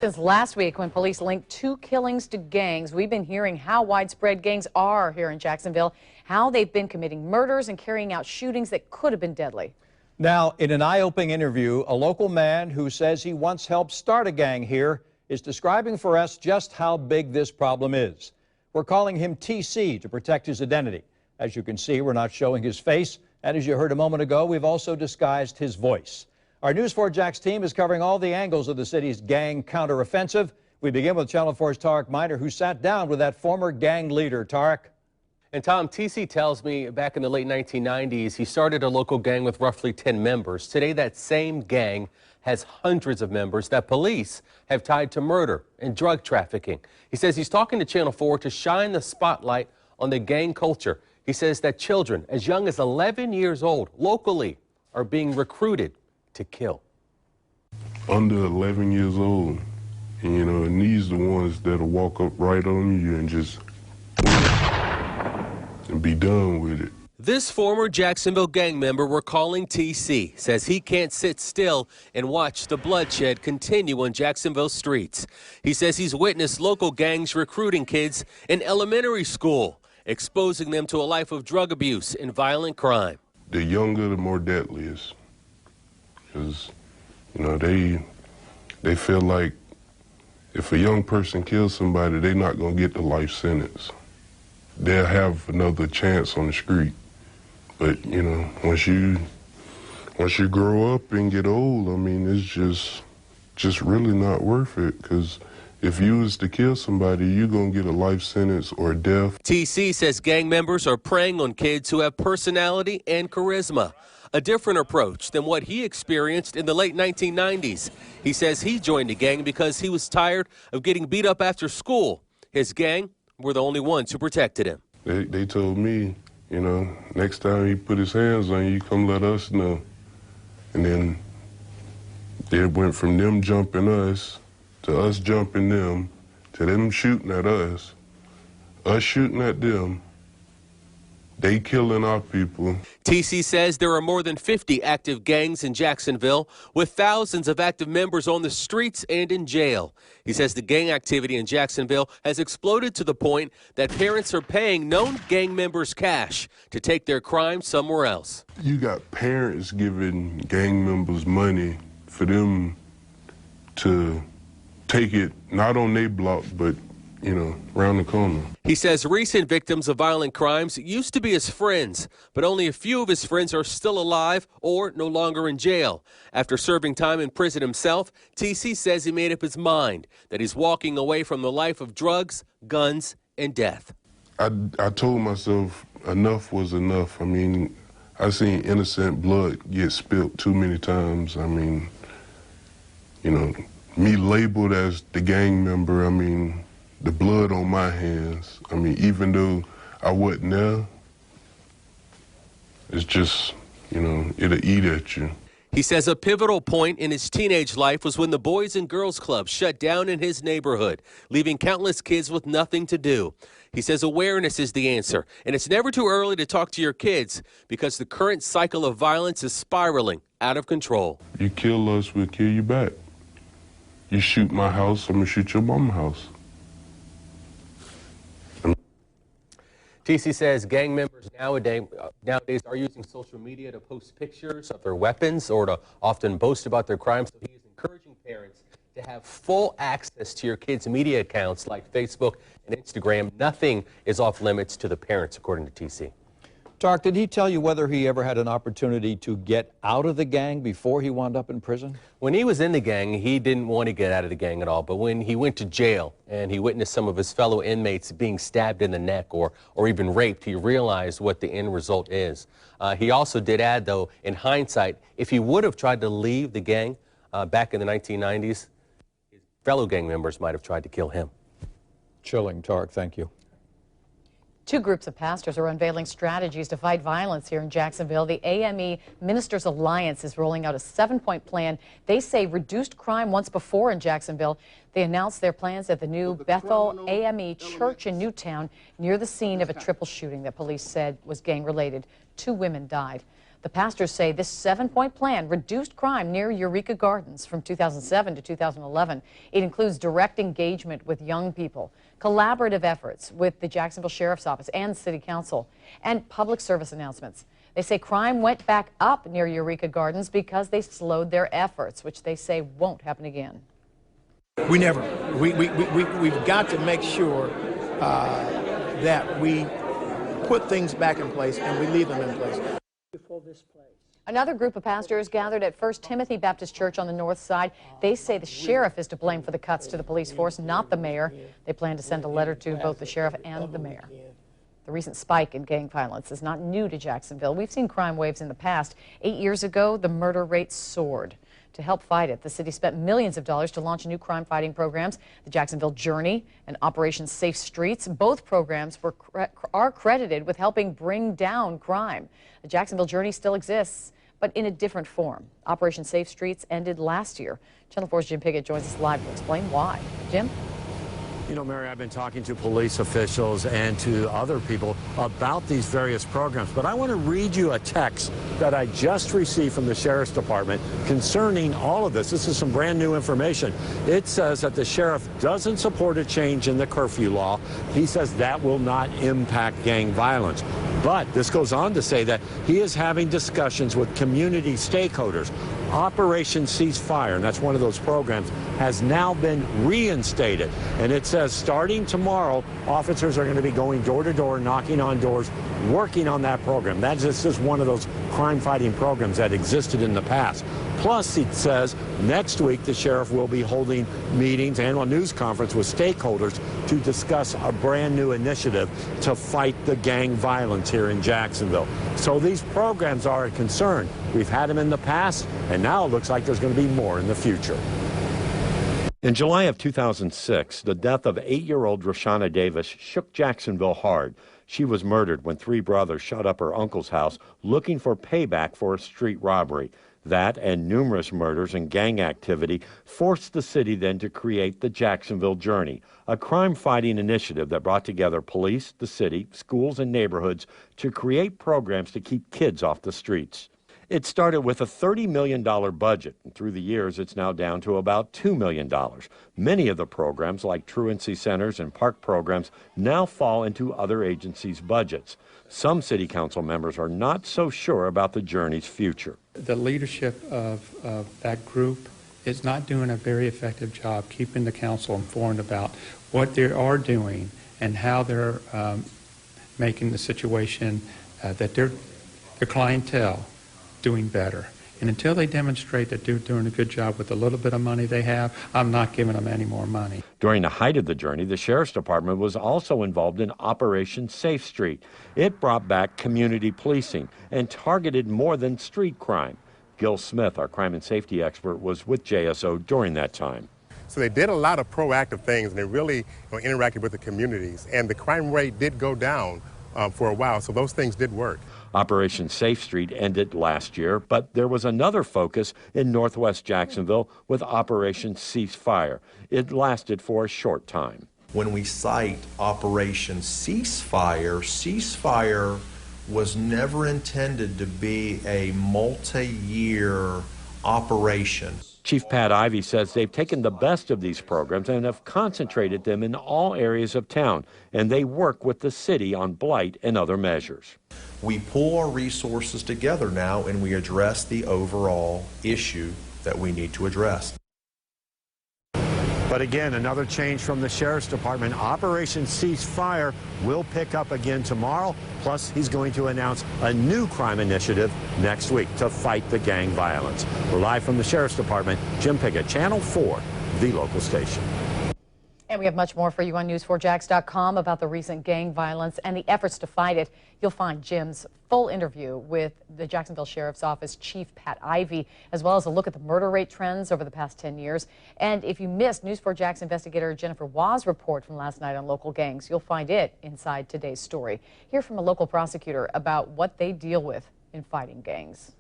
Since last week, when police linked 2 killings to gangs, we've been hearing how widespread gangs are here in Jacksonville, how they've been committing murders and carrying out shootings that could have been deadly. Now, in an eye-opening interview, a local man who says he once helped start a gang here is describing for us just how big this problem is. We're calling him TC to protect his identity. As you can see, we're not showing his face, and as you heard a moment ago, we've also disguised his voice. Our News 4 Jax team is covering all the angles of the city's gang counteroffensive. We begin with Channel 4's Tariq Miner, who sat down with that former gang leader. Tariq. And Tom, TC tells me back in the late 1990s, he started a local gang with roughly 10 members. Today, that same gang has hundreds of members that police have tied to murder and drug trafficking. He says he's talking to Channel 4 to shine the spotlight on the gang culture. He says that children as young as 11 years old locally are being recruited to kill. Under 11 years old, and these the ones that'll walk up right on you and just and be done with it. This former Jacksonville gang member we're calling TC says he can't sit still and watch the bloodshed continue on Jacksonville streets. He says he's witnessed local gangs recruiting kids in elementary school, exposing them to a life of drug abuse and violent crime. The younger, the more deadliest. Because, they feel like if a young person kills somebody, they're not going to get the life sentence. They'll have another chance on the street. But, once you grow up and get old, it's just really not worth it. Because if you was to kill somebody, you're going to get a life sentence or death. TC says gang members are preying on kids who have personality and charisma, a different approach than what he experienced in the late 1990s. He says he joined the gang because he was tired of getting beat up after school. His gang were the only ones who protected him. They told me, next time he put his hands on you, come let us know. And then it went from them jumping us to us jumping them, to them shooting at us shooting at them, they killing our people. TC says there are more than 50 active gangs in Jacksonville, with thousands of active members on the streets and in jail. He says the gang activity in Jacksonville has exploded to the point that parents are paying known gang members cash to take their crime somewhere else. You got parents giving gang members money for them to take it, not on their block, but around the corner. He says recent victims of violent crimes used to be his friends, but only a few of his friends are still alive or no longer in jail. After serving time in prison himself, TC says he made up his mind that he's walking away from the life of drugs, guns, and death. I told myself enough was enough. I seen innocent blood get spilt too many times. Me labeled as the gang member, the blood on my hands. Even though I wasn't there, it's just, it'll eat at you. He says a pivotal point in his teenage life was when the Boys and Girls Club shut down in his neighborhood, leaving countless kids with nothing to do. He says awareness is the answer, and it's never too early to talk to your kids because the current cycle of violence is spiraling out of control. You kill us, we'll kill you back. You shoot my house, I'm gonna shoot your mama's house. TC says gang members nowadays are using social media to post pictures of their weapons or to often boast about their crimes. So he is encouraging parents to have full access to your kids' media accounts like Facebook and Instagram. Nothing is off limits to the parents, according to TC. Tariq, did he tell you whether he ever had an opportunity to get out of the gang before he wound up in prison? When he was in the gang, he didn't want to get out of the gang at all. But when he went to jail and he witnessed some of his fellow inmates being stabbed in the neck or even raped, he realized what the end result is. He also did add, though, in hindsight, if he would have tried to leave the gang back in the 1990s, his fellow gang members might have tried to kill him. Chilling, Tariq. Thank you. 2 groups of pastors are unveiling strategies to fight violence here in Jacksonville. The AME Ministers Alliance is rolling out a 7-point plan. They say reduced crime once before in Jacksonville. They announced their plans at the new Bethel AME Church in Newtown near the scene of a triple shooting that police said was gang-related. 2 women died. The pastors say this 7-point plan reduced crime near Eureka Gardens from 2007 to 2011. It includes direct engagement with young people, collaborative efforts with the Jacksonville Sheriff's Office and City Council, and public service announcements. They say crime went back up near Eureka Gardens because they slowed their efforts, which they say won't happen again. We've got to make sure that we put things back in place and we leave them in place. Another group of pastors gathered at First Timothy Baptist Church on the north side. They say the sheriff is to blame for the cuts to the police force, not the mayor. They plan to send a letter to both the sheriff and the mayor. The recent spike in gang violence is not new to Jacksonville. We've seen crime waves in the past. 8 years ago, the murder rate soared. To help fight it, the city spent millions of dollars to launch new crime-fighting programs, the Jacksonville Journey and Operation Safe Streets. Both programs are credited with helping bring down crime. The Jacksonville Journey still exists, but in a different form. Operation Safe Streets ended last year. Channel 4's Jim Piggott joins us live to explain why. Jim? You know, Mary, I've been talking to police officials and to other people about these various programs, but I want to read you a text that I just received from the Sheriff's Department concerning all of this. This is some brand new information. It says that the sheriff doesn't support a change in the curfew law. He says that will not impact gang violence. But this goes on to say that he is having discussions with community stakeholders. Operation Ceasefire, and that's one of those programs, has now been reinstated. And it says starting tomorrow, officers are going to be going door to door, knocking on doors, working on that program. That's just one of those crime-fighting programs that existed in the past. Plus, it says next week the sheriff will be holding meetings and a news conference with stakeholders to discuss a brand new initiative to fight the gang violence here in Jacksonville. So these programs are a concern. We've had them in the past, and now it looks like there's going to be more in the future. In July of 2006, the death of 8-year-old Roshana Davis shook Jacksonville hard. She was murdered when 3 brothers shot up her uncle's house looking for payback for a street robbery. That and numerous murders and gang activity forced the city then to create the Jacksonville Journey, a crime-fighting initiative that brought together police, the city, schools, and neighborhoods to create programs to keep kids off the streets. It started with a $30 million budget, and through the years it's now down to about $2 million. Many of the programs, like truancy centers and park programs, now fall into other agencies' budgets. Some city council members are not so sure about the Journey's future. The leadership of that group is not doing a very effective job keeping the council informed about what they are doing and how they're making the situation that their clientele doing better. And until they demonstrate that they're doing a good job with the little bit of money they have, I'm not giving them any more money. During the height of the Journey, the Sheriff's Department was also involved in Operation Safe Street. It brought back community policing and targeted more than street crime. Gil Smith, our crime and safety expert, was with JSO during that time. So they did a lot of proactive things, and they really interacted with the communities. And the crime rate did go down for a while, so those things did work. Operation Safe Street ended last year, but there was another focus in northwest Jacksonville with Operation Ceasefire. It lasted for a short time. When we cite Operation Ceasefire, ceasefire was never intended to be a multi-year operation. Chief Pat Ivey says they've taken the best of these programs and have concentrated them in all areas of town, and they work with the city on blight and other measures. We pull our resources together now and we address the overall issue that we need to address. But again, another change from the Sheriff's Department. Operation Ceasefire will pick up again tomorrow. Plus, he's going to announce a new crime initiative next week to fight the gang violence. We're live from the Sheriff's Department. Jim Piggott, Channel 4, the local station. And we have much more for you on News4Jax.com about the recent gang violence and the efforts to fight it. You'll find Jim's full interview with the Jacksonville Sheriff's Office Chief Pat Ivey, as well as a look at the murder rate trends over the past 10 years. And if you missed News4Jax investigator Jennifer Wah's report from last night on local gangs, you'll find it inside today's story. Hear from a local prosecutor about what they deal with in fighting gangs.